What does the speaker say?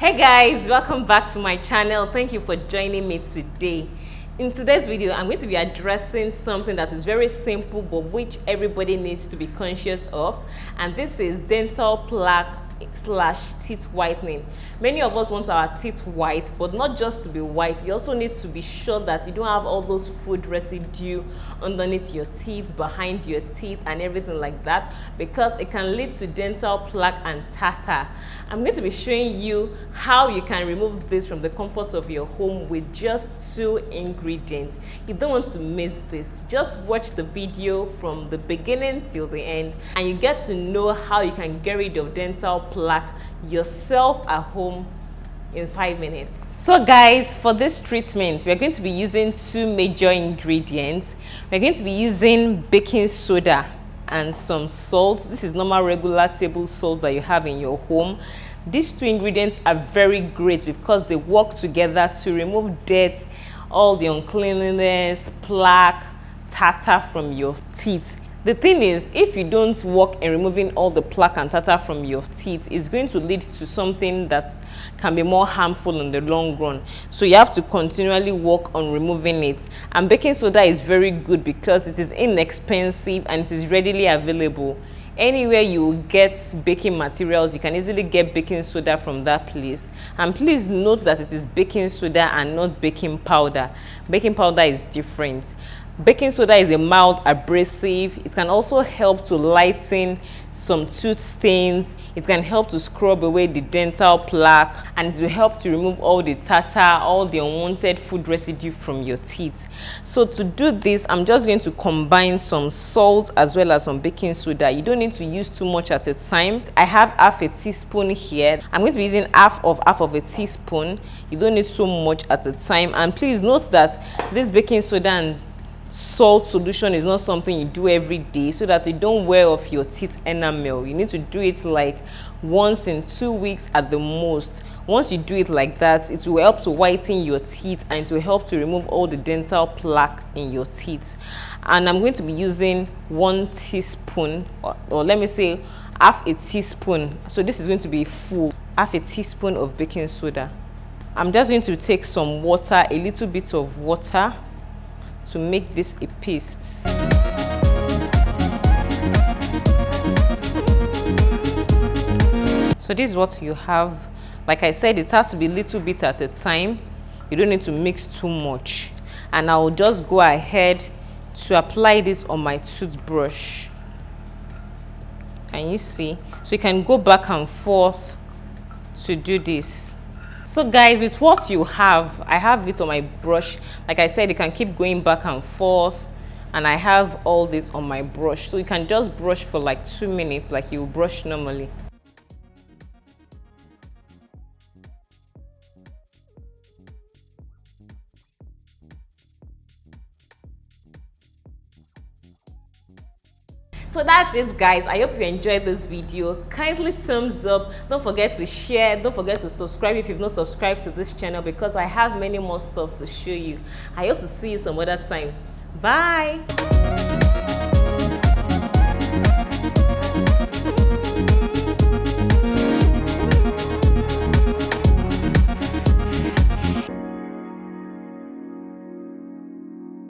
Hey guys, welcome back to my channel. Thank you for joining me today. In today's video, I'm going to be addressing something that is very simple but which everybody needs to be conscious of, and this is dental plaque / teeth whitening. Many of us want our teeth white, but not just to be white. You also need to be sure that you don't have all those food residue underneath your teeth, behind your teeth, and everything like that, because it can lead to dental plaque and tartar. I'm going to be showing you how you can remove this from the comfort of your home with just 2 ingredients. You don't want to miss this. Just watch the video from the beginning till the end, and you get to know how you can get rid of dental plaque yourself at home in 5 minutes. So guys, for this treatment, we're going to be using 2 major ingredients. We're going to be using baking soda and some salt. This is normal regular table salt that you have in your home. These 2 ingredients are very great because they work together to remove dirt, all the uncleanliness, plaque, tartar from your teeth. The thing is, if you don't work in removing all the plaque and tartar from your teeth, it's going to lead to something that can be more harmful in the long run. So you have to continually work on removing it. And baking soda is very good because it is inexpensive and it is readily available. Anywhere you get baking materials, you can easily get baking soda from that place. And please note that it is baking soda and not baking powder. Baking powder is different. Baking soda is a mild abrasive. It can also help to lighten some tooth stains. It can help to scrub away the dental plaque, and it will help to remove all the tartar, all the unwanted food residue from your teeth. So to do this, I'm just going to combine some salt as well as some baking soda. You don't need to use too much at a time. I have half a teaspoon here. I'm going to be using half of a teaspoon. You don't need so much at a time. And please note that this baking soda and salt solution is not something you do every day, so that you don't wear off your teeth enamel. You need to do it like once in 2 weeks at the most. Once you do it like that, it will help to whiten your teeth and it will help to remove all the dental plaque in your teeth. And I'm going to be using 1 teaspoon, or let me say half a teaspoon. So this is going to be full, half a teaspoon of baking soda. I'm just going to take some water, a little bit of water, to make this a paste. So this is what you have. Like I said, it has to be a little bit at a time. You don't need to mix too much. And I'll just go ahead to apply this on my toothbrush. Can you see? So you can go back and forth to do this. So guys, with what you have, I have it on my brush. Like I said, you can keep going back and forth, and I have all this on my brush. So you can just brush for like 2 minutes like you brush normally. So that's it guys. I hope you enjoyed this video. Kindly thumbs up. Don't forget to share. Don't forget to subscribe if you've not subscribed to this channel, because I have many more stuff to show you. I hope to see you some other time. Bye.